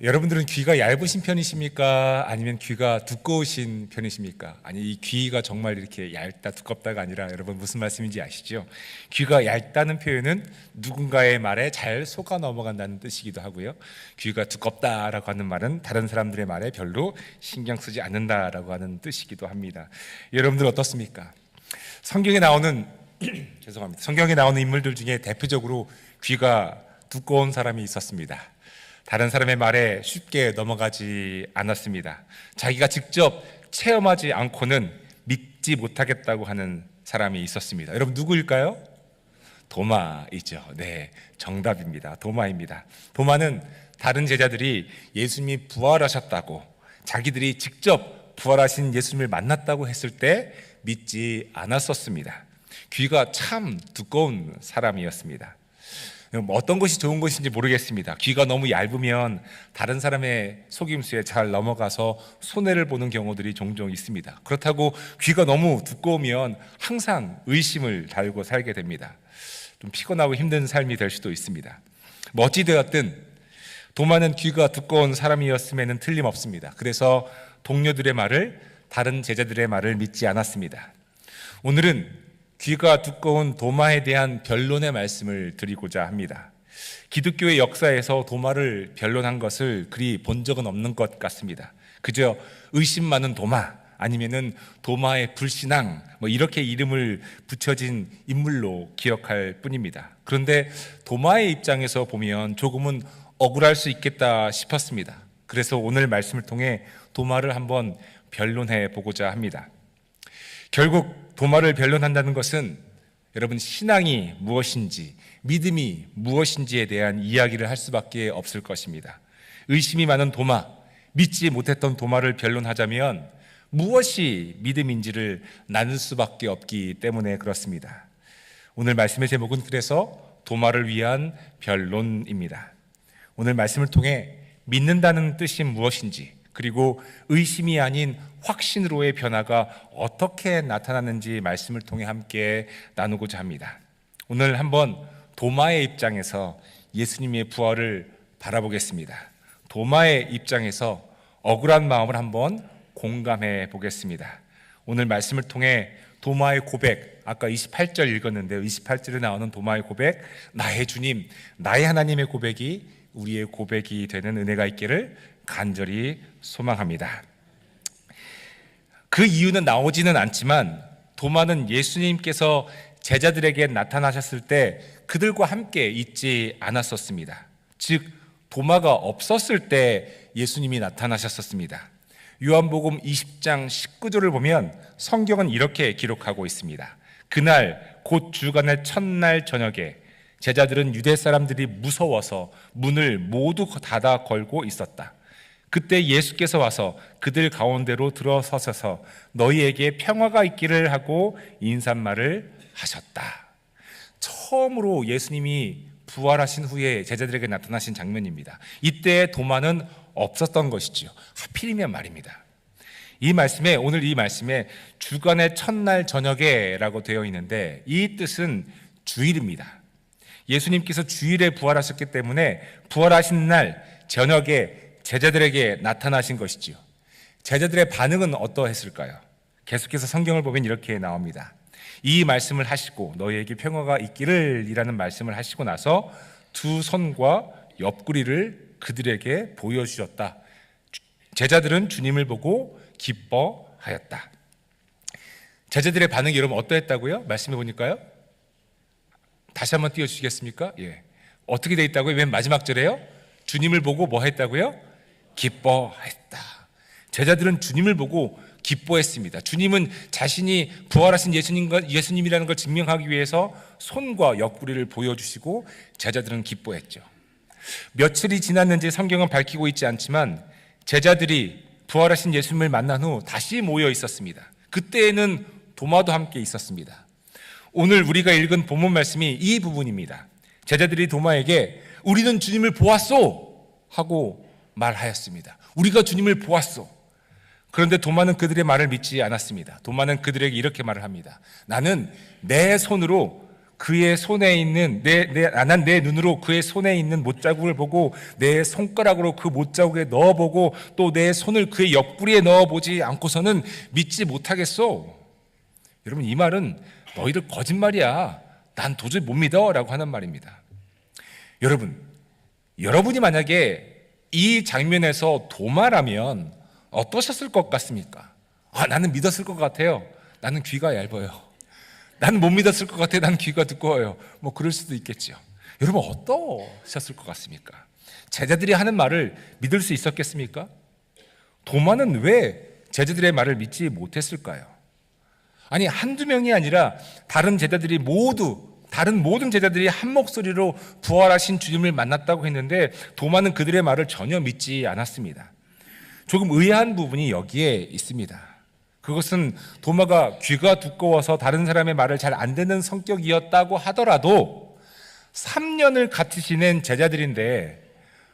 여러분들은 귀가 얇으신 편이십니까? 아니면 귀가 두꺼우신 편이십니까? 아니, 이 귀가 정말 이렇게 얇다 두껍다가 아니라 여러분 무슨 말씀인지 아시죠? 귀가 얇다는 표현은 누군가의 말에 잘 속아 넘어간다는 뜻이기도 하고요, 귀가 두껍다라고 하는 말은 다른 사람들의 말에 별로 신경 쓰지 않는다라고 하는 뜻이기도 합니다. 여러분들 어떻습니까? 성경에 나오는 죄송합니다. 성경에 나오는 인물들 중에 대표적으로 귀가 두꺼운 사람이 있었습니다. 다른 사람의 말에 쉽게 넘어가지 않았습니다. 자기가 직접 체험하지 않고는 믿지 못하겠다고 하는 사람이 있었습니다. 여러분 누구일까요? 도마이죠. 네, 정답입니다. 도마입니다. 도마는 다른 제자들이 예수님이 부활하셨다고, 자기들이 직접 부활하신 예수님을 만났다고 했을 때 믿지 않았었습니다. 귀가 참 두꺼운 사람이었습니다. 어떤 것이 좋은 것인지 모르겠습니다. 귀가 너무 얇으면 다른 사람의 속임수에 잘 넘어가서 손해를 보는 경우들이 종종 있습니다. 그렇다고 귀가 너무 두꺼우면 항상 의심을 달고 살게 됩니다. 좀 피곤하고 힘든 삶이 될 수도 있습니다. 어찌되었든 도마는 귀가 두꺼운 사람이었음에는 틀림없습니다. 그래서 동료들의 말을, 다른 제자들의 말을 믿지 않았습니다. 오늘은 귀가 두꺼운 도마에 대한 변론의 말씀을 드리고자 합니다. 기독교의 역사에서 도마를 변론한 것을 그리 본 적은 없는 것 같습니다. 그저 의심 많은 도마, 아니면은 도마의 불신앙, 이렇게 이름을 붙여진 인물로 기억할 뿐입니다. 그런데 도마의 입장에서 보면 조금은 억울할 수 있겠다 싶었습니다. 그래서 오늘 말씀을 통해 도마를 한번 변론해 보고자 합니다. 결국 도마를 변론한다는 것은 여러분, 신앙이 무엇인지, 믿음이 무엇인지에 대한 이야기를 할 수밖에 없을 것입니다. 의심이 많은 도마, 믿지 못했던 도마를 변론하자면 무엇이 믿음인지를 나눌 수밖에 없기 때문에 그렇습니다. 오늘 말씀의 제목은 그래서 도마를 위한 변론입니다. 오늘 말씀을 통해 믿는다는 뜻이 무엇인지, 그리고 의심이 아닌 확신으로의 변화가 어떻게 나타나는지 말씀을 통해 함께 나누고자 합니다. 오늘 한번 도마의 입장에서 예수님의 부활을 바라보겠습니다. 도마의 입장에서 억울한 마음을 한번 공감해 보겠습니다. 오늘 말씀을 통해 도마의 고백, 아까 28절 읽었는데요, 28절에 나오는 도마의 고백, 나의 주님, 나의 하나님의 고백이 우리의 고백이 되는 은혜가 있기를 간절히 소망합니다. 그 이유는 나오지는 않지만 도마는 예수님께서 제자들에게 나타나셨을 때 그들과 함께 있지 않았었습니다. 즉, 도마가 없었을 때 예수님이 나타나셨었습니다. 요한복음 20장 19절을 보면 성경은 이렇게 기록하고 있습니다. 그날 곧 주간의 첫날 저녁에 제자들은 유대 사람들이 무서워서 문을 모두 닫아 걸고 있었다. 그때 예수께서 와서 그들 가운데로 들어서셔서 너희에게 평화가 있기를 하고 인사말을 하셨다. 처음으로 예수님이 부활하신 후에 제자들에게 나타나신 장면입니다. 이때 도마는 없었던 것이지요. 하필이면 말입니다. 오늘 이 말씀에 주간의 첫날 저녁에라고 되어 있는데 이 뜻은 주일입니다. 예수님께서 주일에 부활하셨기 때문에 부활하신 날 저녁에 제자들에게 나타나신 것이지요. 제자들의 반응은 어떠했을까요? 계속해서 성경을 보면 이렇게 나옵니다. 이 말씀을 하시고 너희에게 평화가 있기를 이라는 말씀을 하시고 나서 두 손과 옆구리를 그들에게 보여주셨다. 제자들은 주님을 보고 기뻐하였다. 제자들의 반응이 여러분 어떠했다고요? 말씀해 보니까요. 다시 한번 띄워주시겠습니까? 예. 어떻게 돼 있다고요? 맨 마지막 절에요? 주님을 보고 뭐 했다고요? 기뻐했다. 제자들은 주님을 보고 기뻐했습니다. 주님은 자신이 부활하신 예수님이라는 걸 증명하기 위해서 손과 옆구리를 보여주시고 제자들은 기뻐했죠. 며칠이 지났는지 성경은 밝히고 있지 않지만 제자들이 부활하신 예수님을 만난 후 다시 모여 있었습니다. 그때에는 도마도 함께 있었습니다. 오늘 우리가 읽은 본문 말씀이 이 부분입니다. 제자들이 도마에게 우리는 주님을 보았소 하고 말하였습니다. 우리가 주님을 보았소. 그런데 도마는 그들의 말을 믿지 않았습니다. 도마는 그들에게 이렇게 말을 합니다. 나는 내 손으로 그의 손에 있는 난 내 눈으로 그의 손에 있는 못자국을 보고 내 손가락으로 그 못자국에 넣어보고 또 내 손을 그의 옆구리에 넣어보지 않고서는 믿지 못하겠소. 여러분, 이 말은 너희들 거짓말이야, 난 도저히 못 믿어 라고 하는 말입니다. 여러분이 만약에 이 장면에서 도마라면 어떠셨을 것 같습니까? 나는 믿었을 것 같아요. 나는 귀가 얇아요. 나는 못 믿었을 것 같아요. 나는 귀가 두꺼워요. 뭐 그럴 수도 있겠죠. 여러분, 어떠셨을 것 같습니까? 제자들이 하는 말을 믿을 수 있었겠습니까? 도마는 왜 제자들의 말을 믿지 못했을까요? 아니, 한두 명이 아니라 다른 모든 제자들이 한 목소리로 부활하신 주님을 만났다고 했는데 도마는 그들의 말을 전혀 믿지 않았습니다. 조금 의아한 부분이 여기에 있습니다. 그것은 도마가 귀가 두꺼워서 다른 사람의 말을 잘 안 듣는 성격이었다고 하더라도 3년을 같이 지낸 제자들인데,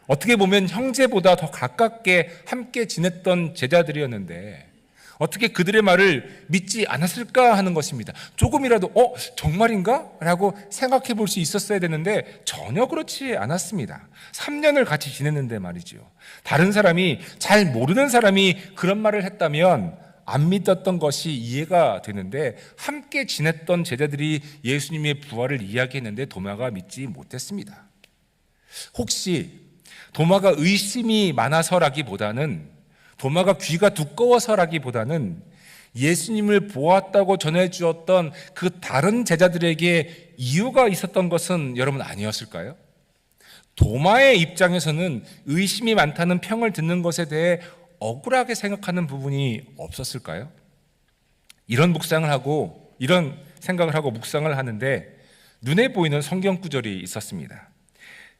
어떻게 보면 형제보다 더 가깝게 함께 지냈던 제자들이었는데 어떻게 그들의 말을 믿지 않았을까 하는 것입니다. 조금이라도 정말인가? 라고 생각해 볼 수 있었어야 되는데 전혀 그렇지 않았습니다. 3년을 같이 지냈는데 말이죠. 다른 사람이, 잘 모르는 사람이 그런 말을 했다면 안 믿었던 것이 이해가 되는데, 함께 지냈던 제자들이 예수님의 부활을 이야기했는데 도마가 믿지 못했습니다. 혹시 도마가 의심이 많아서라기보다는, 도마가 귀가 두꺼워서라기보다는 예수님을 보았다고 전해주었던 그 다른 제자들에게 이유가 있었던 것은 여러분 아니었을까요? 도마의 입장에서는 의심이 많다는 평을 듣는 것에 대해 억울하게 생각하는 부분이 없었을까요? 이런 생각을 하고 묵상을 하는데 눈에 보이는 성경 구절이 있었습니다.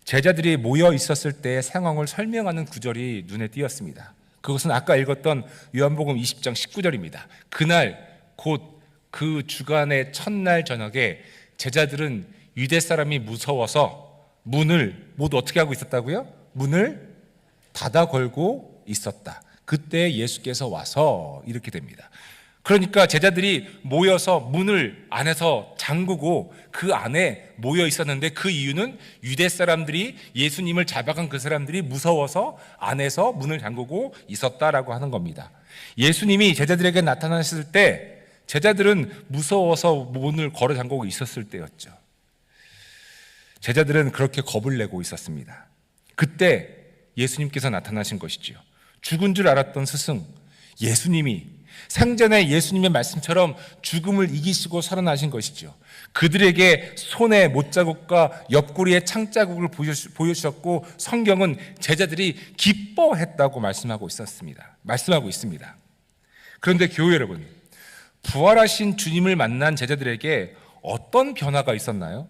제자들이 모여 있었을 때의 상황을 설명하는 구절이 눈에 띄었습니다. 그것은 아까 읽었던 요한복음 20장 19절입니다. 그날 곧 그 주간의 첫날 저녁에 제자들은 유대 사람이 무서워서 문을 모두 어떻게 하고 있었다고요? 문을 닫아 걸고 있었다. 그때 예수께서 와서, 이렇게 됩니다. 그러니까 제자들이 모여서 문을 안에서 잠그고 그 안에 모여 있었는데, 그 이유는 유대 사람들이, 예수님을 잡아간 그 사람들이 무서워서 안에서 문을 잠그고 있었다라고 하는 겁니다. 예수님이 제자들에게 나타나셨을 때 제자들은 무서워서 문을 걸어 잠그고 있었을 때였죠. 제자들은 그렇게 겁을 내고 있었습니다. 그때 예수님께서 나타나신 것이죠. 죽은 줄 알았던 스승 예수님이 생전에 예수님의 말씀처럼 죽음을 이기시고 살아나신 것이죠. 그들에게 손에 못자국과 옆구리에 창자국을 보여주셨고, 성경은 제자들이 기뻐했다고 말씀하고 있습니다. 그런데 교회 여러분, 부활하신 주님을 만난 제자들에게 어떤 변화가 있었나요?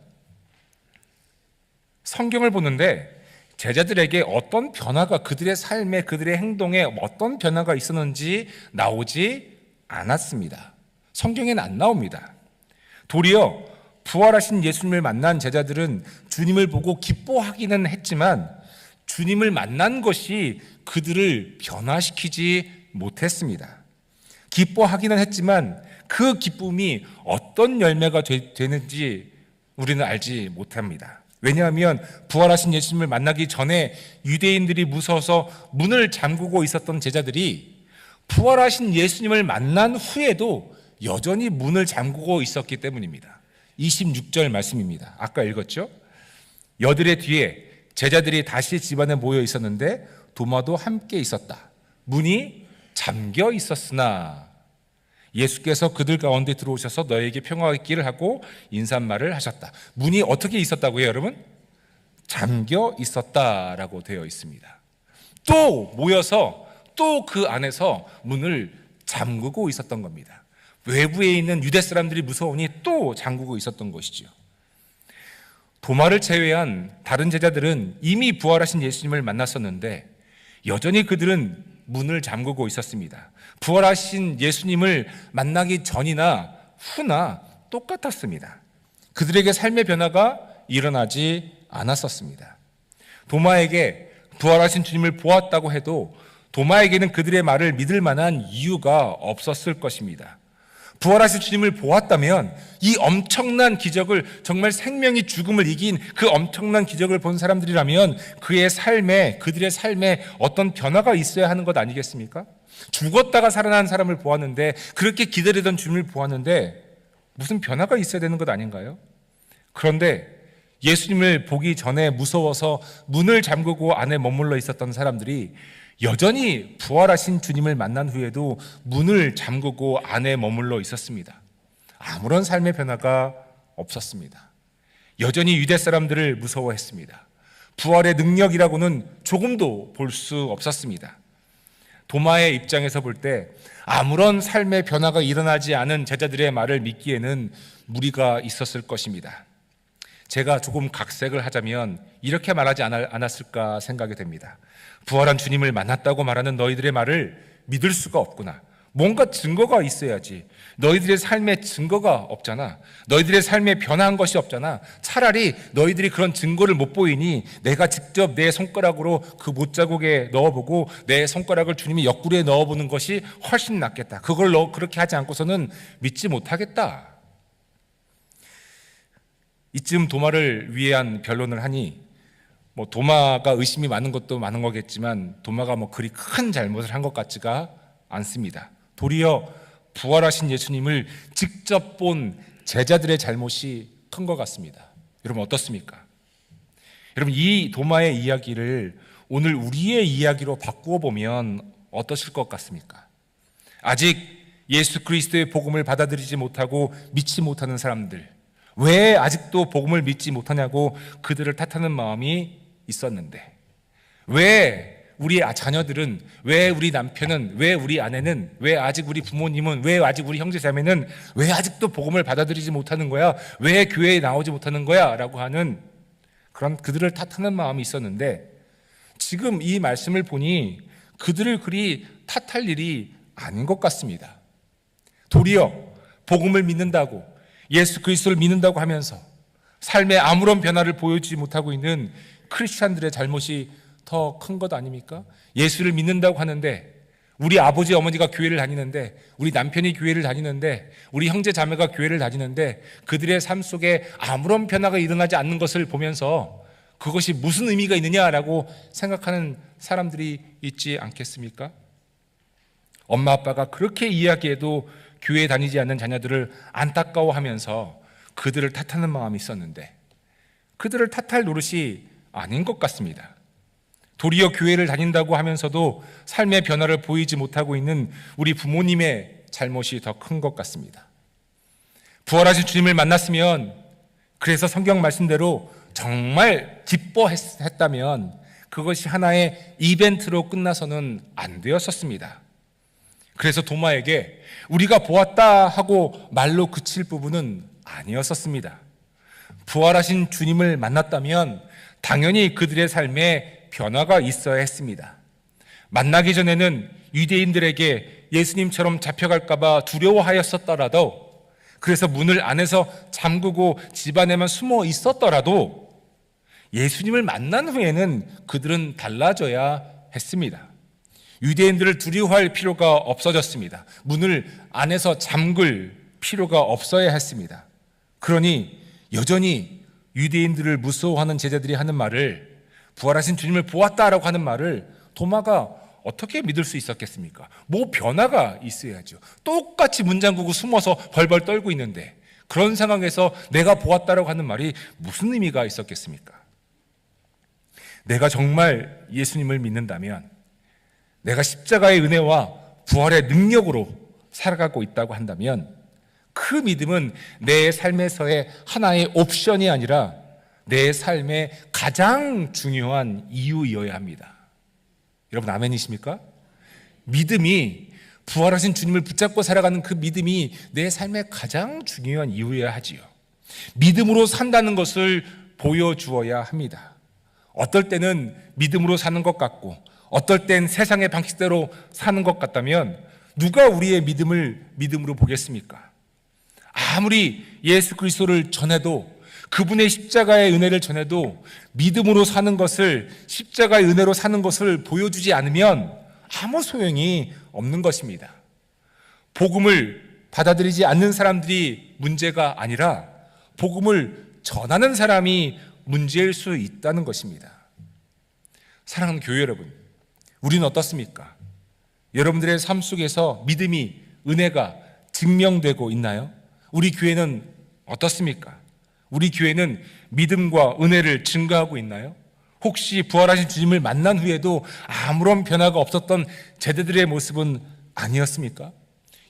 성경을 보는데 제자들에게 어떤 변화가, 그들의 삶에, 그들의 행동에 어떤 변화가 있었는지 나오지 않았습니다. 성경에는 안 나옵니다. 도리어 부활하신 예수님을 만난 제자들은 주님을 보고 기뻐하기는 했지만 주님을 만난 것이 그들을 변화시키지 못했습니다. 기뻐하기는 했지만 그 기쁨이 어떤 열매가 되는지 우리는 알지 못합니다. 왜냐하면 부활하신 예수님을 만나기 전에 유대인들이 무서워서 문을 잠그고 있었던 제자들이 부활하신 예수님을 만난 후에도 여전히 문을 잠그고 있었기 때문입니다. 26절 말씀입니다. 아까 읽었죠? 여들의 뒤에 제자들이 다시 집안에 모여 있었는데 도마도 함께 있었다. 문이 잠겨 있었으나 예수께서 그들 가운데 들어오셔서 너에게 평화가 있기를 하고 인사말을 하셨다. 문이 어떻게 있었다고요, 여러분? 잠겨 있었다라고 되어 있습니다. 또 모여서 또 그 안에서 문을 잠그고 있었던 겁니다. 외부에 있는 유대 사람들이 무서우니 또 잠그고 있었던 것이죠. 도마를 제외한 다른 제자들은 이미 부활하신 예수님을 만났었는데 여전히 그들은 문을 잠그고 있었습니다. 부활하신 예수님을 만나기 전이나 후나 똑같았습니다. 그들에게 삶의 변화가 일어나지 않았었습니다. 도마에게 부활하신 주님을 보았다고 해도 도마에게는 그들의 말을 믿을 만한 이유가 없었을 것입니다. 부활하신 주님을 보았다면 이 엄청난 기적을, 정말 생명이 죽음을 이긴 그 엄청난 기적을 본 사람들이라면 그들의 삶에 어떤 변화가 있어야 하는 것 아니겠습니까? 죽었다가 살아난 사람을 보았는데, 그렇게 기다리던 주님을 보았는데 무슨 변화가 있어야 되는 것 아닌가요? 그런데 예수님을 보기 전에 무서워서 문을 잠그고 안에 머물러 있었던 사람들이 여전히 부활하신 주님을 만난 후에도 문을 잠그고 안에 머물러 있었습니다. 아무런 삶의 변화가 없었습니다. 여전히 유대 사람들을 무서워했습니다. 부활의 능력이라고는 조금도 볼 수 없었습니다. 도마의 입장에서 볼 때 아무런 삶의 변화가 일어나지 않은 제자들의 말을 믿기에는 무리가 있었을 것입니다. 제가 조금 각색을 하자면 이렇게 말하지 않았을까 생각이 됩니다. 부활한 주님을 만났다고 말하는 너희들의 말을 믿을 수가 없구나. 뭔가 증거가 있어야지. 너희들의 삶에 증거가 없잖아. 너희들의 삶에 변화한 것이 없잖아. 차라리 너희들이 그런 증거를 못 보이니 내가 직접 내 손가락으로 그 못자국에 넣어보고 내 손가락을 주님의 옆구리에 넣어보는 것이 훨씬 낫겠다. 그걸 그렇게 하지 않고서는 믿지 못하겠다. 이쯤 도마를 위한 변론을 하니 도마가 의심이 많은 것도 많은 거겠지만 도마가 그리 큰 잘못을 한 것 같지가 않습니다. 도리어 부활하신 예수님을 직접 본 제자들의 잘못이 큰 것 같습니다. 여러분 어떻습니까? 여러분 이 도마의 이야기를 오늘 우리의 이야기로 바꾸어 보면 어떠실 것 같습니까? 아직 예수 그리스도의 복음을 받아들이지 못하고 믿지 못하는 사람들, 왜 아직도 복음을 믿지 못하냐고 그들을 탓하는 마음이 있었는데, 왜 우리 자녀들은, 왜 우리 남편은, 왜 우리 아내는, 왜 아직 우리 부모님은, 왜 아직 우리 형제자매는 왜 아직도 복음을 받아들이지 못하는 거야? 왜 교회에 나오지 못하는 거야? 라고 하는 그런 그들을 탓하는 마음이 있었는데, 지금 이 말씀을 보니 그들을 그리 탓할 일이 아닌 것 같습니다. 도리어 복음을 믿는다고, 예수 그리스도를 믿는다고 하면서 삶에 아무런 변화를 보여주지 못하고 있는 크리스찬들의 잘못이 더 큰 것 아닙니까? 예수를 믿는다고 하는데, 우리 아버지 어머니가 교회를 다니는데, 우리 남편이 교회를 다니는데, 우리 형제 자매가 교회를 다니는데 그들의 삶 속에 아무런 변화가 일어나지 않는 것을 보면서 그것이 무슨 의미가 있느냐라고 생각하는 사람들이 있지 않겠습니까? 엄마 아빠가 그렇게 이야기해도 교회에 다니지 않는 자녀들을 안타까워하면서 그들을 탓하는 마음이 있었는데, 그들을 탓할 노릇이 아닌 것 같습니다. 도리어 교회를 다닌다고 하면서도 삶의 변화를 보이지 못하고 있는 우리 부모님의 잘못이 더 큰 것 같습니다. 부활하신 주님을 만났으면, 그래서 성경 말씀대로 정말 기뻐했다면 그것이 하나의 이벤트로 끝나서는 안 되었었습니다. 그래서 도마에게 우리가 보았다 하고 말로 그칠 부분은 아니었었습니다. 부활하신 주님을 만났다면 당연히 그들의 삶에 변화가 있어야 했습니다. 만나기 전에는 유대인들에게 예수님처럼 잡혀갈까봐 두려워하였었더라도, 그래서 문을 안에서 잠그고 집 안에만 숨어 있었더라도 예수님을 만난 후에는 그들은 달라져야 했습니다. 유대인들을 두려워할 필요가 없어졌습니다. 문을 안에서 잠글 필요가 없어야 했습니다. 그러니 여전히 유대인들을 무서워하는 제자들이 하는 말을, 부활하신 주님을 보았다라고 하는 말을 도마가 어떻게 믿을 수 있었겠습니까? 뭐 변화가 있어야죠. 똑같이 문 잠그고 숨어서 벌벌 떨고 있는데 그런 상황에서 내가 보았다라고 하는 말이 무슨 의미가 있었겠습니까? 내가 정말 예수님을 믿는다면, 내가 십자가의 은혜와 부활의 능력으로 살아가고 있다고 한다면 그 믿음은 내 삶에서의 하나의 옵션이 아니라 내 삶의 가장 중요한 이유이어야 합니다. 여러분 아멘이십니까? 믿음이, 부활하신 주님을 붙잡고 살아가는 그 믿음이 내 삶의 가장 중요한 이유여야 하지요. 믿음으로 산다는 것을 보여주어야 합니다. 어떨 때는 믿음으로 사는 것 같고 어떨 땐 세상의 방식대로 사는 것 같다면 누가 우리의 믿음을 믿음으로 보겠습니까? 아무리 예수 그리스도를 전해도, 그분의 십자가의 은혜를 전해도 믿음으로 사는 것을, 십자가의 은혜로 사는 것을 보여주지 않으면 아무 소용이 없는 것입니다. 복음을 받아들이지 않는 사람들이 문제가 아니라 복음을 전하는 사람이 문제일 수 있다는 것입니다. 사랑하는 교회 여러분, 우리는 어떻습니까? 여러분들의 삶 속에서 믿음이, 은혜가 증명되고 있나요? 우리 교회는 어떻습니까? 우리 교회는 믿음과 은혜를 증가하고 있나요? 혹시 부활하신 주님을 만난 후에도 아무런 변화가 없었던 제자들의 모습은 아니었습니까?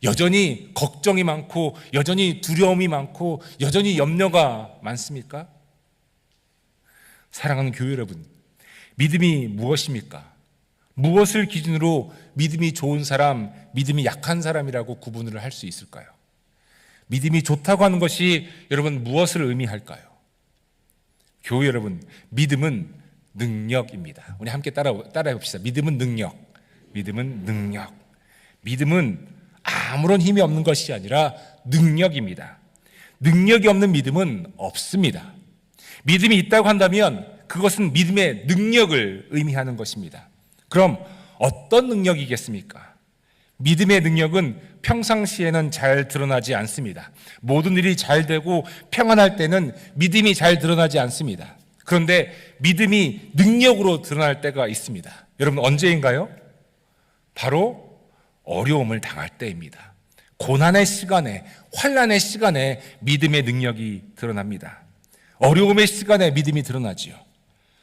여전히 걱정이 많고, 여전히 두려움이 많고, 여전히 염려가 많습니까? 사랑하는 교회 여러분, 믿음이 무엇입니까? 무엇을 기준으로 믿음이 좋은 사람, 믿음이 약한 사람이라고 구분을 할 수 있을까요? 믿음이 좋다고 하는 것이 여러분 무엇을 의미할까요? 교회 여러분, 믿음은 능력입니다. 우리 함께 따라해 봅시다. 믿음은 능력. 믿음은 능력. 믿음은 아무런 힘이 없는 것이 아니라 능력입니다. 능력이 없는 믿음은 없습니다. 믿음이 있다고 한다면 그것은 믿음의 능력을 의미하는 것입니다. 그럼 어떤 능력이겠습니까? 믿음의 능력은 평상시에는 잘 드러나지 않습니다. 모든 일이 잘 되고 평안할 때는 믿음이 잘 드러나지 않습니다. 그런데 믿음이 능력으로 드러날 때가 있습니다. 여러분, 언제인가요? 바로 어려움을 당할 때입니다. 고난의 시간에, 환난의 시간에 믿음의 능력이 드러납니다. 어려움의 시간에 믿음이 드러나지요.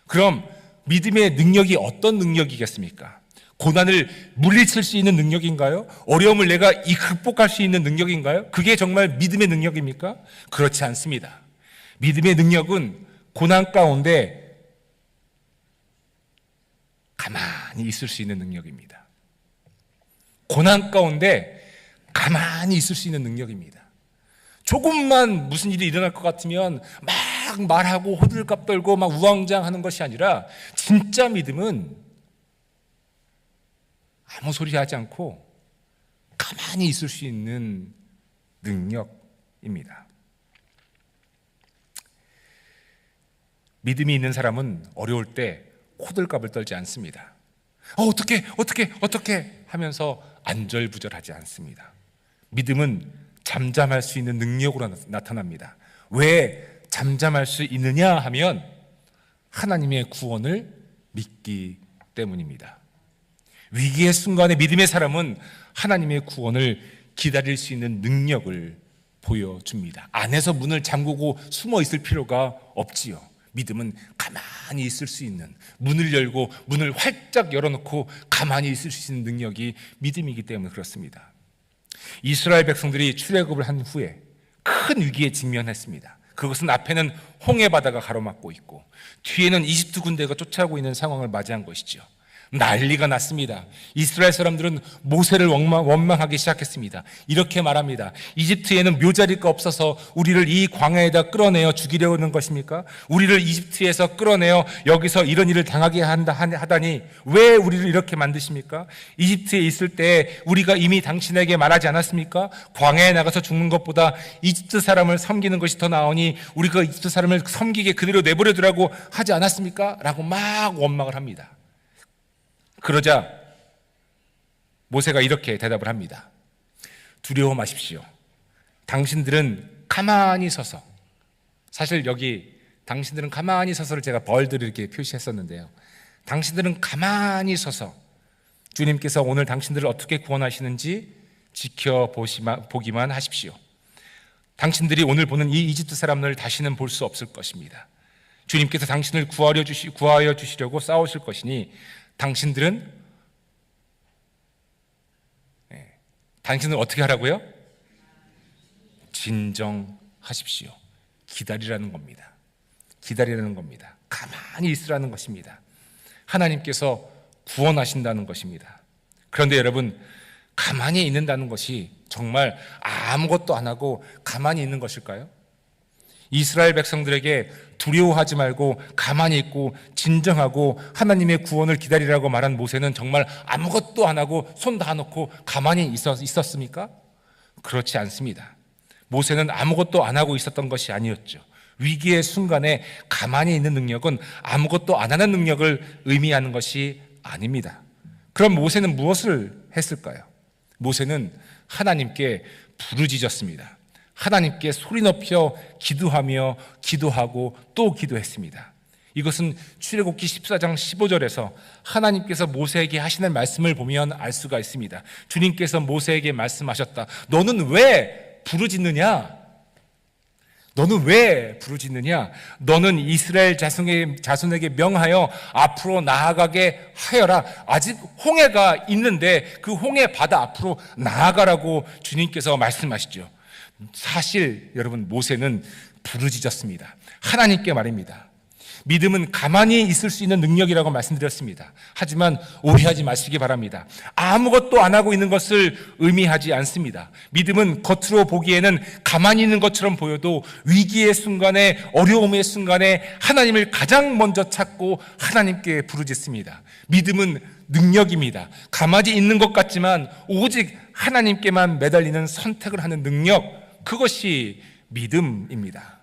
그럼 믿음의 능력이 어떤 능력이겠습니까? 고난을 물리칠 수 있는 능력인가요? 어려움을 내가 극복할 수 있는 능력인가요? 그게 정말 믿음의 능력입니까? 그렇지 않습니다. 믿음의 능력은 고난 가운데 가만히 있을 수 있는 능력입니다. 고난 가운데 가만히 있을 수 있는 능력입니다. 조금만 무슨 일이 일어날 것 같으면 막 말하고 호들갑 떨고 막 우왕좌왕하는 것이 아니라 진짜 믿음은 아무 소리 하지 않고 가만히 있을 수 있는 능력입니다. 믿음이 있는 사람은 어려울 때 호들갑을 떨지 않습니다. 어떻게 하면서 안절부절하지 않습니다. 믿음은 잠잠할 수 있는 능력으로 나타납니다. 왜 잠잠할 수 있느냐 하면 하나님의 구원을 믿기 때문입니다. 위기의 순간에 믿음의 사람은 하나님의 구원을 기다릴 수 있는 능력을 보여줍니다. 안에서 문을 잠그고 숨어 있을 필요가 없지요. 믿음은 가만히 있을 수 있는, 문을 열고 문을 활짝 열어놓고 가만히 있을 수 있는 능력이 믿음이기 때문에 그렇습니다. 이스라엘 백성들이 출애굽을 한 후에 큰 위기에 직면했습니다. 그것은 앞에는 홍해 바다가 가로막고 있고 뒤에는 이집트 군대가 쫓아오고 있는 상황을 맞이한 것이죠. 난리가 났습니다. 이스라엘 사람들은 모세를 원망하기 시작했습니다. 이렇게 말합니다. 이집트에는 묘자리가 없어서 우리를 이 광야에다 끌어내어 죽이려는 것입니까? 우리를 이집트에서 끌어내어 여기서 이런 일을 당하게 하다니 왜 우리를 이렇게 만드십니까? 이집트에 있을 때 우리가 이미 당신에게 말하지 않았습니까? 광야에 나가서 죽는 것보다 이집트 사람을 섬기는 것이 더 나으니 우리가 이집트 사람을 섬기게 그대로 내버려 두라고 하지 않았습니까? 라고 막 원망을 합니다. 그러자 모세가 이렇게 대답을 합니다. 두려워 마십시오. 당신들은 가만히 서서, 사실 여기 당신들은 가만히 서서를 제가 벌들을 이렇게 표시했었는데요. 당신들은 가만히 서서 주님께서 오늘 당신들을 어떻게 구원하시는지 지켜보기만 하십시오. 당신들이 오늘 보는 이 이집트 사람을 다시는 볼 수 없을 것입니다. 주님께서 당신을 구하여 주시려고 싸우실 것이니 당신들은 어떻게 하라고요? 진정하십시오. 기다리라는 겁니다. 기다리라는 겁니다. 가만히 있으라는 것입니다. 하나님께서 구원하신다는 것입니다. 그런데 여러분, 가만히 있는다는 것이 정말 아무것도 안 하고 가만히 있는 것일까요? 이스라엘 백성들에게 두려워하지 말고 가만히 있고 진정하고 하나님의 구원을 기다리라고 말한 모세는 정말 아무것도 안 하고 손 다 놓고 가만히 있었습니까? 그렇지 않습니다. 모세는 아무것도 안 하고 있었던 것이 아니었죠. 위기의 순간에 가만히 있는 능력은 아무것도 안 하는 능력을 의미하는 것이 아닙니다. 그럼 모세는 무엇을 했을까요? 모세는 하나님께 부르짖었습니다. 하나님께 소리 높여 기도하며 기도하고 또 기도했습니다. 이것은 출애굽기 14장 15절에서 하나님께서 모세에게 하시는 말씀을 보면 알 수가 있습니다. 주님께서 모세에게 말씀하셨다. 너는 왜 부르짖느냐? 너는 왜 부르짖느냐? 너는 이스라엘 자손에게 명하여 앞으로 나아가게 하여라. 아직 홍해가 있는데 그 홍해 바다 앞으로 나아가라고 주님께서 말씀하시죠. 사실 여러분, 모세는 부르짖었습니다. 하나님께 말입니다. 믿음은 가만히 있을 수 있는 능력이라고 말씀드렸습니다. 하지만 오해하지 마시기 바랍니다. 아무것도 안 하고 있는 것을 의미하지 않습니다. 믿음은 겉으로 보기에는 가만히 있는 것처럼 보여도 위기의 순간에, 어려움의 순간에 하나님을 가장 먼저 찾고 하나님께 부르짖습니다. 믿음은 능력입니다. 가만히 있는 것 같지만 오직 하나님께만 매달리는 선택을 하는 능력, 그것이 믿음입니다.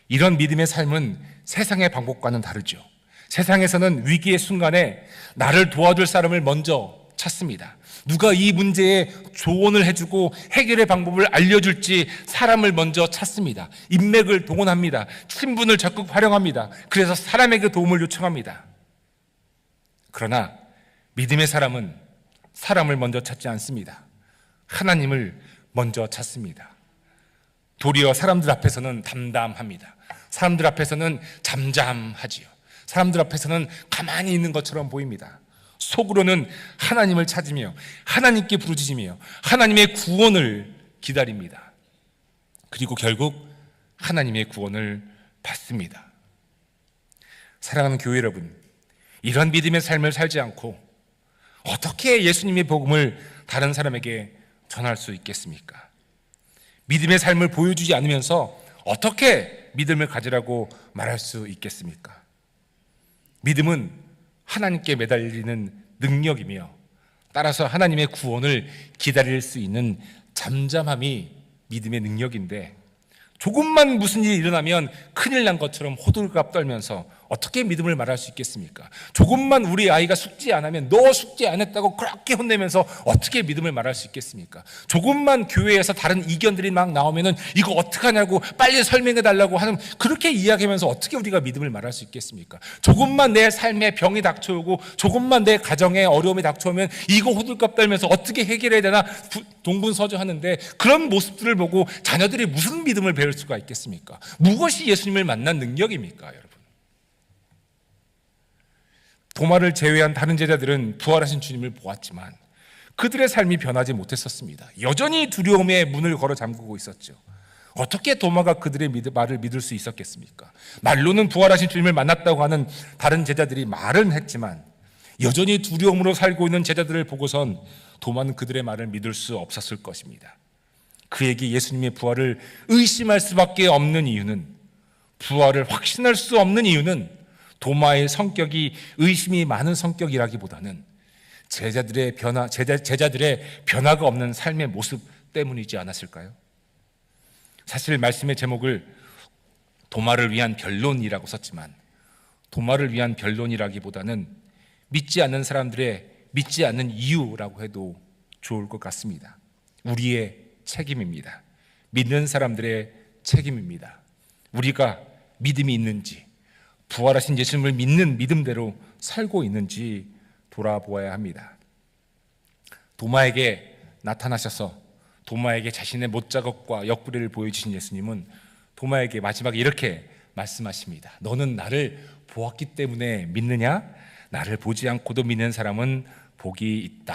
이런 믿음의 삶은 세상의 방법과는 다르죠. 세상에서는 위기의 순간에 나를 도와줄 사람을 먼저 찾습니다. 누가 이 문제에 조언을 해주고 해결의 방법을 알려줄지 사람을 먼저 찾습니다. 인맥을 동원합니다. 친분을 적극 활용합니다. 그래서 사람에게 도움을 요청합니다. 그러나 믿음의 사람은 사람을 먼저 찾지 않습니다. 하나님을 먼저 찾습니다. 도리어 사람들 앞에서는 담담합니다. 사람들 앞에서는 잠잠하지요. 사람들 앞에서는 가만히 있는 것처럼 보입니다. 속으로는 하나님을 찾으며 하나님께 부르짖으며 하나님의 구원을 기다립니다. 그리고 결국 하나님의 구원을 받습니다. 사랑하는 교회 여러분, 이런 믿음의 삶을 살지 않고 어떻게 예수님의 복음을 다른 사람에게 전할 수 있겠습니까? 믿음의 삶을 보여주지 않으면서 어떻게 믿음을 가지라고 말할 수 있겠습니까? 믿음은 하나님께 매달리는 능력이며 따라서 하나님의 구원을 기다릴 수 있는 잠잠함이 믿음의 능력인데, 조금만 무슨 일이 일어나면 큰일 난 것처럼 호들갑 떨면서 어떻게 믿음을 말할 수 있겠습니까? 조금만 우리 아이가 숙제 안 하면 너 숙제 안 했다고 그렇게 혼내면서 어떻게 믿음을 말할 수 있겠습니까? 조금만 교회에서 다른 이견들이 막 나오면은 이거 어떡하냐고 빨리 설명해 달라고 하는, 그렇게 이야기하면서 어떻게 우리가 믿음을 말할 수 있겠습니까? 조금만 내 삶에 병이 닥쳐오고 조금만 내 가정에 어려움이 닥쳐오면 이거 호들갑 떨면서 어떻게 해결해야 되나 동분서주하는데, 그런 모습들을 보고 자녀들이 무슨 믿음을 배울 수가 있겠습니까? 무엇이 예수님을 만난 능력입니까, 여러분? 도마를 제외한 다른 제자들은 부활하신 주님을 보았지만 그들의 삶이 변하지 못했었습니다. 여전히 두려움의 문을 걸어 잠그고 있었죠. 어떻게 도마가 그들의 말을 믿을 수 있었겠습니까? 말로는 부활하신 주님을 만났다고 하는 다른 제자들이 말은 했지만 여전히 두려움으로 살고 있는 제자들을 보고선 도마는 그들의 말을 믿을 수 없었을 것입니다. 그에게 예수님의 부활을 의심할 수밖에 없는 이유는, 부활을 확신할 수 없는 이유는 도마의 성격이 의심이 많은 성격이라기보다는 제자들의 변화가 없는 삶의 모습 때문이지 않았을까요? 사실 말씀의 제목을 도마를 위한 변론이라고 썼지만, 도마를 위한 변론이라기보다는 믿지 않는 사람들의 믿지 않는 이유라고 해도 좋을 것 같습니다. 우리의 책임입니다. 믿는 사람들의 책임입니다. 우리가 믿음이 있는지, 부활하신 예수님을 믿는 믿음대로 살고 있는지 돌아보아야 합니다. 도마에게 나타나셔서 도마에게 자신의 못작업과 옆구리를 보여주신 예수님은 도마에게 마지막에 이렇게 말씀하십니다. 너는 나를 보았기 때문에 믿느냐? 나를 보지 않고도 믿는 사람은 복이 있다.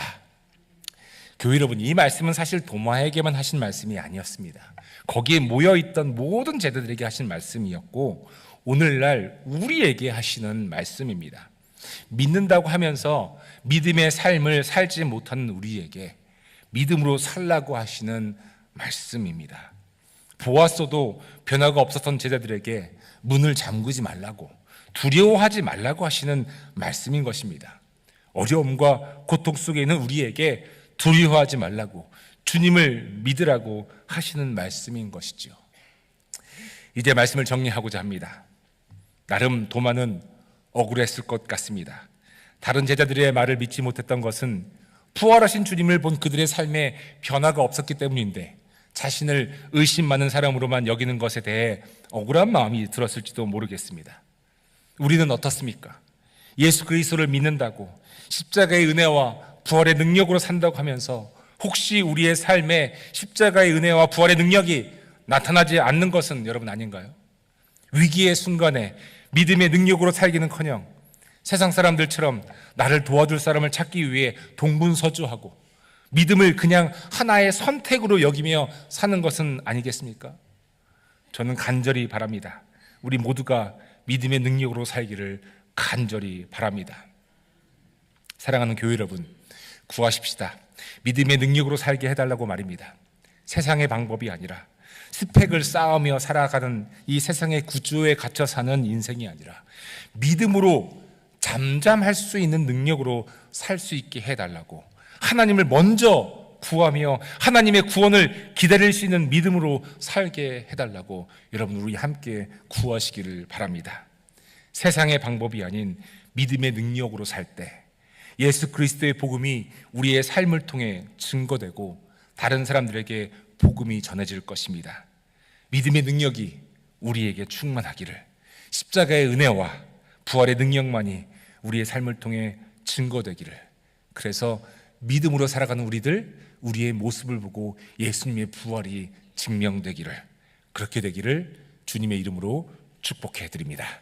교회 여러분, 이 말씀은 사실 도마에게만 하신 말씀이 아니었습니다. 거기에 모여있던 모든 제자들에게 하신 말씀이었고 오늘날 우리에게 하시는 말씀입니다. 믿는다고 하면서 믿음의 삶을 살지 못하는 우리에게 믿음으로 살라고 하시는 말씀입니다. 보았어도 변화가 없었던 제자들에게 문을 잠그지 말라고, 두려워하지 말라고 하시는 말씀인 것입니다. 어려움과 고통 속에 있는 우리에게 두려워하지 말라고, 주님을 믿으라고 하시는 말씀인 것이죠. 이제 말씀을 정리하고자 합니다. 나름 도마는 억울했을 것 같습니다. 다른 제자들의 말을 믿지 못했던 것은 부활하신 주님을 본 그들의 삶에 변화가 없었기 때문인데 자신을 의심 많은 사람으로만 여기는 것에 대해 억울한 마음이 들었을지도 모르겠습니다. 우리는 어떻습니까? 예수 그리스도를 믿는다고 십자가의 은혜와 부활의 능력으로 산다고 하면서 혹시 우리의 삶에 십자가의 은혜와 부활의 능력이 나타나지 않는 것은 여러분 아닌가요? 위기의 순간에 믿음의 능력으로 살기는커녕 세상 사람들처럼 나를 도와줄 사람을 찾기 위해 동분서주하고 믿음을 그냥 하나의 선택으로 여기며 사는 것은 아니겠습니까? 저는 간절히 바랍니다. 우리 모두가 믿음의 능력으로 살기를 간절히 바랍니다. 사랑하는 교회 여러분, 구하십시다. 믿음의 능력으로 살게 해달라고 말입니다. 세상의 방법이 아니라 스펙을 쌓으며 살아가는 이 세상의 구조에 갇혀 사는 인생이 아니라 믿음으로 잠잠할 수 있는 능력으로 살 수 있게 해달라고, 하나님을 먼저 구하며 하나님의 구원을 기다릴 수 있는 믿음으로 살게 해달라고 여러분 우리 함께 구하시기를 바랍니다. 세상의 방법이 아닌 믿음의 능력으로 살 때 예수 그리스도의 복음이 우리의 삶을 통해 증거되고 다른 사람들에게 복음이 전해질 것입니다. 믿음의 능력이 우리에게 충만하기를, 십자가의 은혜와 부활의 능력만이 우리의 삶을 통해 증거되기를, 그래서 믿음으로 살아가는 우리의 모습을 보고 예수님의 부활이 증명되기를, 그렇게 되기를 주님의 이름으로 축복해 드립니다.